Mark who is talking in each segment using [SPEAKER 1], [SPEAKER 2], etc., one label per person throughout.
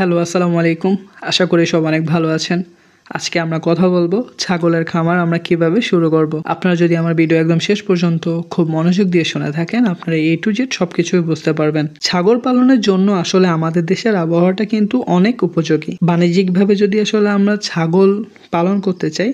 [SPEAKER 1] Hello, আসসালামু আলাইকুম। আশা করি সব অনেক ভালো আছেন। আজকে আমরা কথা বলবো ছাগলের খামার আমরা কিভাবে শুরু করব। আপনারা যদি আমার ভিডিও একদম শেষ পর্যন্ত খুব মনোযোগ দিয়ে শুনে থাকেন, আপনারা A to Z সবকিছুই বুঝতে পারবেন। ছাগল পালনের জন্য আসলে আমাদের দেশের আবহাওয়াটা কিন্তু অনেক উপযোগী। বাণিজ্যিকভাবে যদি আসলে আমরা ছাগল পালন করতে চাই,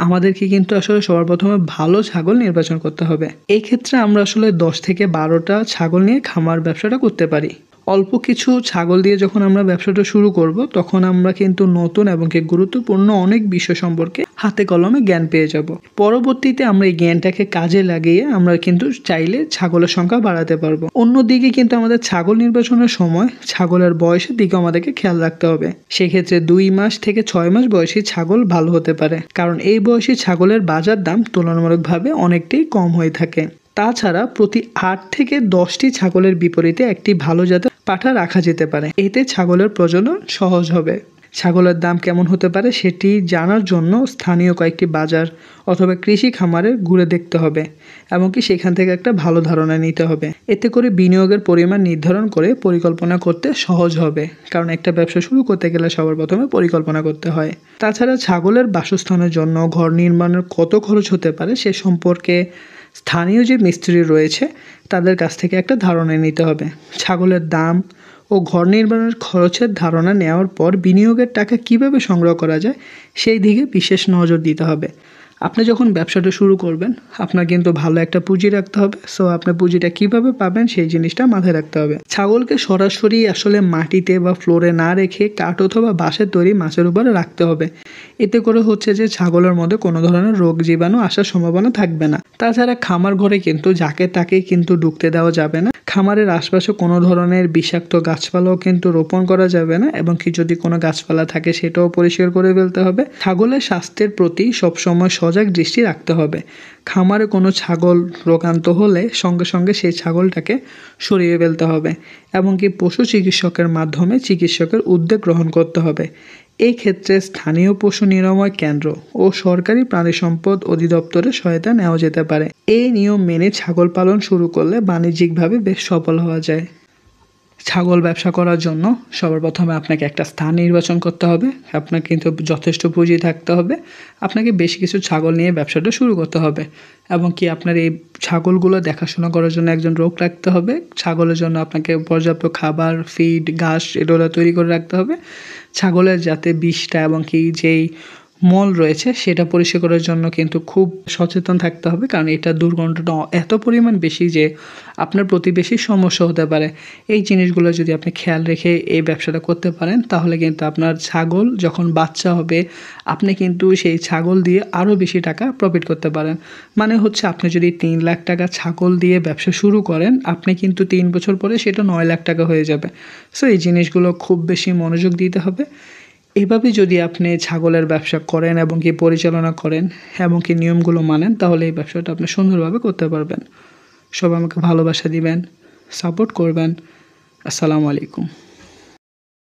[SPEAKER 1] আমাদেরকে কিন্তু আসলে সবার প্রথমে ভালো ছাগল নির্বাচন করতে হবে। এই ক্ষেত্রে আমরা আসলে 10 থেকে 12টা ছাগল নিয়ে খামার ব্যবসাটা করতে পারি। অল্প কিছু ছাগল দিয়ে যখন আমরা ব্যবসাটা শুরু করব, তখন আমরা কিন্তু নতুন এবং কি গুরুত্বপূর্ণ অনেক বিষয় সম্পর্কে হাতে কলমে জ্ঞান পেয়ে যাব। পরবর্তীতে আমরা এই জ্ঞানটাকে কাজে লাগিয়ে আমরা কিন্তু চাইলে ছাগলের সংখ্যা বাড়াতে পারবো। অন্যদিকে কিন্তু আমাদের ছাগল নির্বাচনের সময় ছাগলের বয়সের দিকে আমাদেরকে খেয়াল রাখতে হবে। সেক্ষেত্রে 2 মাস থেকে 6 মাস বয়সী ছাগল ভালো হতে পারে, কারণ এই বয়সী ছাগলের বাজার দাম তুলনামূলকভাবে অনেকটাই কম হয়ে থাকে। তাছাড়া প্রতি 8 থেকে 10টি ছাগলের বিপরীতে একটি ভালো জাতের পাঠা রাখা যেতে পারে। এতে ছাগলের প্রজনন সহজ হবে। ছাগলের দাম কেমন হতে পারে সেটি জানার জন্য স্থানীয় কয়েকটি বাজার অথবা কৃষি খামারে ঘুরে দেখতে হবে, এমনকি সেখান থেকে একটা ভালো ধারণা নিতে হবে। এতে করে বিনিয়োগের পরিমাণ নির্ধারণ করে পরিকল্পনা করতে সহজ হবে, কারণ একটা ব্যবসা শুরু করতে গেলে সবার প্রথমে পরিকল্পনা করতে হয়। তাছাড়া ছাগলের বাসস্থানের জন্য ঘর নির্মাণের কত খরচ হতে পারে সে সম্পর্কে স্থানীয় যে মিস্ত্রি রয়েছে তাদের কাছ থেকে একটা ধারণা নিতে হবে। ছাগলের দাম ও ঘর নির্মাণের খরচের ধারণা নেওয়ার পর বিনিয়োগের টাকা কিভাবে সংগ্রহ করা যায় সেই দিকে বিশেষ নজর দিতে হবে। আপনি যখন ব্যবসাটা শুরু করবেন, আপনার কিন্তু ভালো একটা পুঁজি রাখতে হবে। সো আপনার পুঁজিটা কিভাবে পাবেন সেই জিনিসটা মাথায় রাখতে হবে। ছাগলকে সরাসরি আসলে মাটিতে বা ফ্লোরে না রেখে কাঠ অথবা বাঁশের তৈরি মাছের উপরে রাখতে হবে। এতে করে হচ্ছে যে ছাগলের মধ্যে কোনো ধরনের রোগ জীবাণু আসার সম্ভাবনা থাকবে না। তাছাড়া খামার ঘরে কিন্তু যাকে তাকেই কিন্তু ঢুকতে দেওয়া যাবে না। খামারের আশপাশে কোনো ধরনের বিষাক্ত গাছপালাও কিন্তু রোপণ করা যাবে না, এবং কি যদি কোনো গাছপালা থাকে সেটাও পরিষ্কার করে ফেলতে হবে। ছাগলের স্বাস্থ্যের প্রতি সবসময় সজাগ দৃষ্টি রাখতে হবে। খামারে কোনো ছাগল রোগাক্রান্ত হলে সঙ্গে সঙ্গে সেই ছাগলটাকে সরিয়ে ফেলতে হবে, এবং কি পশু চিকিৎসকের মাধ্যমে চিকিৎসকের উদ্যোগ গ্রহণ করতে হবে। এই ক্ষেত্রে স্থানীয় পশু নিরাময় কেন্দ্র ও সরকারি প্রাণী সম্পদ অধিদপ্তরের সহায়তা নেওয়া যেতে পারে। এই নিয়ম মেনে ছাগল পালন শুরু করলে বাণিজ্যিকভাবে বেশ সফল হওয়া যায়। ছাগল ব্যবসা করার জন্য সবার প্রথমে আপনাকে একটা স্থান নির্বাচন করতে হবে। আপনার কিন্তু যথেষ্ট পুঁজি থাকতে হবে। আপনাকে বেশ কিছু ছাগল নিয়ে ব্যবসাটা শুরু করতে হবে, এবং কি আপনার এই ছাগলগুলো দেখাশোনা করার জন্য একজন লোক রাখতে হবে। ছাগলের জন্য আপনাকে পর্যাপ্ত খাবার, ফিড, ঘাস এগুলো তৈরি করে রাখতে হবে। ছাগলের যাতে বিষটা এবং কি যেই মল রয়েছে সেটা পরিষ্কার করার জন্য কিন্তু খুব সচেতন থাকতে হবে, কারণ এটা দুর্গন্ধটা এত পরিমাণ বেশি যে আপনার প্রতিবেশীর সমস্যা হতে পারে। এই জিনিসগুলো যদি আপনি খেয়াল রেখে এই ব্যবসাটা করতে পারেন, তাহলে কিন্তু আপনার ছাগল যখন বাচ্চা হবে আপনি কিন্তু সেই ছাগল দিয়ে আরও বেশি টাকা প্রফিট করতে পারেন। মানে হচ্ছে আপনি যদি 3 লাখ টাকা ছাগল দিয়ে ব্যবসা শুরু করেন, আপনি কিন্তু 3 বছর পরে সেটা 9 লাখ টাকা হয়ে যাবে। সো এই জিনিসগুলো খুব বেশি মনোযোগ দিতে হবে। এভাবে যদি আপনি ছাগলের ব্যবসা করেন এবং কি পরিচালনা করেন এবং কি নিয়মগুলো মানেন, তাহলে এই ব্যবসাটা আপনি সুন্দরভাবে করতে পারবেন। সবাই আমাকে ভালোবাসা দিবেন, সাপোর্ট করবেন। আসসালামু আলাইকুম।